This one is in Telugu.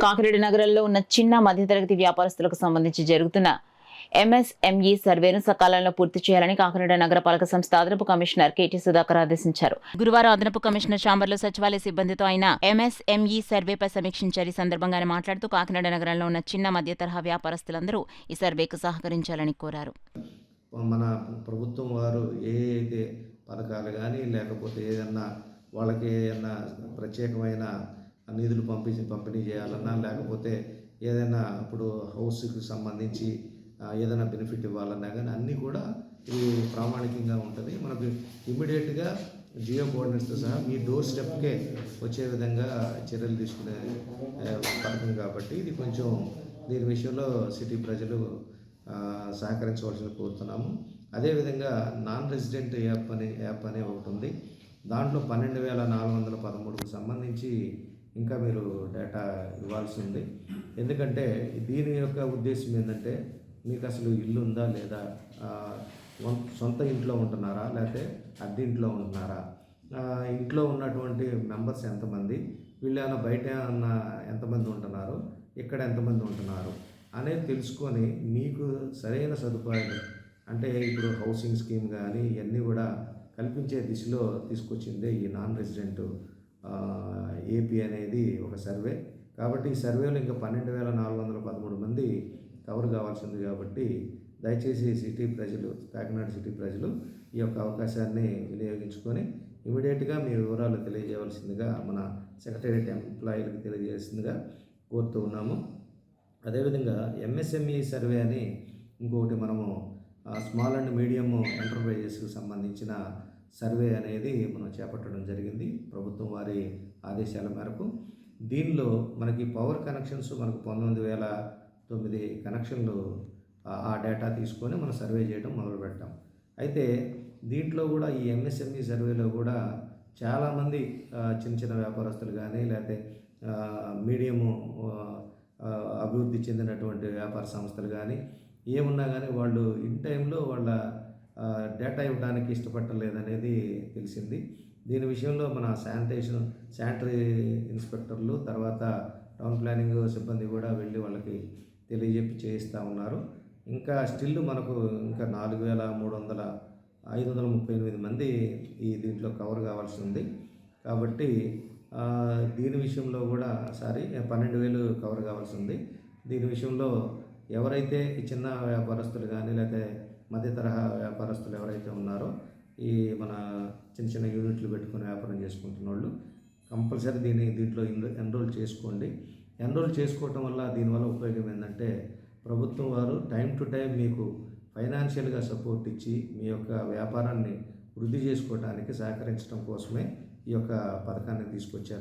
కాకినాడ నగరంలో ఉన్న చిన్న మధ్యతరగతి వ్యాపారస్తులకు సంబంధించి జరుగుతున్న ఎంఎస్ఎంఈ సర్వేను సకాలంలో పూర్తి చేయాలని కాకినాడ నగరపాలక సంస్థ అదనపు కమిషనర్ కెటి సుధాకర్ ఆదేశించారు. గురువారం అదనపు కమిషనర్ ఛాంబర్లో సచివాలయ సిబ్బందితో ఆయన ఎంఎస్ఎంఈ సర్వేపై సమీక్షించారు. ఈ సందర్భంగా ఆయన మాట్లాడుతూ కాకినాడ నగరంలో ఉన్న చిన్న మధ్య తరహా వ్యాపారస్తులందరూ ఈ సర్వేకు సహకరించాలని కోరారు. మన ప్రభుత్వం వారు ఏ పథకాలు కానీ లేకపోతే ఏదన్నా వాళ్ళకి ఏదన్నా ప్రత్యేకమైన నిధులు పంపిణీ చేయాలన్నా లేకపోతే ఏదైనా ఇప్పుడు హౌస్కి సంబంధించి ఏదైనా బెనిఫిట్ ఇవ్వాలన్నా కానీ అన్నీ కూడా ఇది ప్రామాణికంగా ఉంటుంది. మనకు ఇమ్మీడియట్గా జియో కోఆర్డినేట్స్తో సహా మీ డోర్ స్టెప్కే వచ్చే విధంగా చర్యలు తీసుకునే పథకం కాబట్టి ఇది కొంచెం దీని విషయంలో సిటీ ప్రజలు సహకరించవలసిన కోరుతున్నాము. అదేవిధంగా నాన్ రెసిడెంట్ యాప్ అనే ఒకటి ఉంది. దాంట్లో 12,413కు సంబంధించి ఇంకా మీరు డేటా ఇవ్వాల్సి ఉంది. ఎందుకంటే దీని యొక్క ఉద్దేశం ఏంటంటే మీకు అసలు ఇల్లు ఉందా లేదా, సొంత ఇంట్లో ఉంటున్నారా లేకపోతే అద్దె ఇంట్లో ఉంటున్నారా, ఇంట్లో ఉన్నటువంటి మెంబర్స్ ఎంతమంది, వీళ్ళు ఏమైనా బయట ఏమన్నా ఎంతమంది ఉంటున్నారు, ఇక్కడ ఎంతమంది ఉంటున్నారు అనేది తెలుసుకొని మీకు సరైన సదుపాయాలు అంటే ఇప్పుడు హౌసింగ్ స్కీమ్ కానీ ఇవన్నీ కూడా కల్పించే దిశలో తీసుకొచ్చిందే ఈ నాన్ రెసిడెంట్ ఏపీ అనేది ఒక సర్వే. కాబట్టి ఈ సర్వేలో ఇంకా 12,413 మంది కవర్ కావాల్సింది. కాబట్టి దయచేసి సిటీ ప్రజలు, కాకినాడ సిటీ ప్రజలు ఈ యొక్క అవకాశాన్ని వినియోగించుకొని ఇమీడియట్గా మీ వివరాలు తెలియజేయవలసిందిగా మన సెక్రటేరియట్ ఎంప్లాయీలకు తెలియజేసిందిగా కోరుతూ ఉన్నాము. అదేవిధంగా ఎంఎస్ఎంఈ సర్వే అని ఇంకొకటి మనము స్మాల్ అండ్ మీడియం ఎంటర్ప్రైజెస్కి సంబంధించిన సర్వే అనేది మనం చేపట్టడం జరిగింది ప్రభుత్వం వారి ఆదేశాల మేరకు. దీనిలో మనకి పవర్ కనెక్షన్స్ మనకు 19,009 కనెక్షన్లు ఆ డేటా తీసుకొని మనం సర్వే చేయడం మొదలుపెట్టాం. అయితే దీంట్లో కూడా ఈ ఎంఎస్ఎంఈ సర్వేలో కూడా చాలామంది చిన్న చిన్న వ్యాపారస్తులు కానీ లేకపోతే మీడియము అభివృద్ధి చెందినటువంటి వ్యాపార సంస్థలు కానీ ఏమున్నా కానీ వాళ్ళు ఇన్ టైంలో వాళ్ళ డేటా ఇవ్వడానికి ఇష్టపడలేదనేది తెలిసింది. దీని విషయంలో మన శానిటరీ ఇన్స్పెక్టర్లు తర్వాత టౌన్ ప్లానింగ్ సిబ్బంది కూడా వెళ్ళి వాళ్ళకి తెలియజెప్పి చేయిస్తూ ఉన్నారు. ఇంకా స్టిల్ మనకు ఇంకా 4,538 మంది ఈ దీంట్లో కవర్ కావాల్సి ఉంది. కాబట్టి దీని విషయంలో కూడా 12,000 కవర్ కావాల్సి ఉంది. దీని విషయంలో ఎవరైతే ఈ చిన్న వ్యాపారస్తులు కానీ లేకపోతే మధ్య తరహా వ్యాపారస్తులు ఎవరైతే ఉన్నారో ఈ మన చిన్న చిన్న యూనిట్లు పెట్టుకుని వ్యాపారం చేసుకుంటున్న వాళ్ళు కంపల్సరీ దీంట్లో ఎన్రోల్ చేసుకోండి. ఎన్రోల్ చేసుకోవటం వల్ల దీనివల్ల ఉపయోగం ఏంటంటే ప్రభుత్వం వారు టైం టు టైం మీకు ఫైనాన్షియల్గా సపోర్ట్ ఇచ్చి మీ యొక్క వ్యాపారాన్ని వృద్ధి చేసుకోవడానికి సహకరించడం కోసమే ఈ యొక్క పథకాన్ని తీసుకొచ్చారు.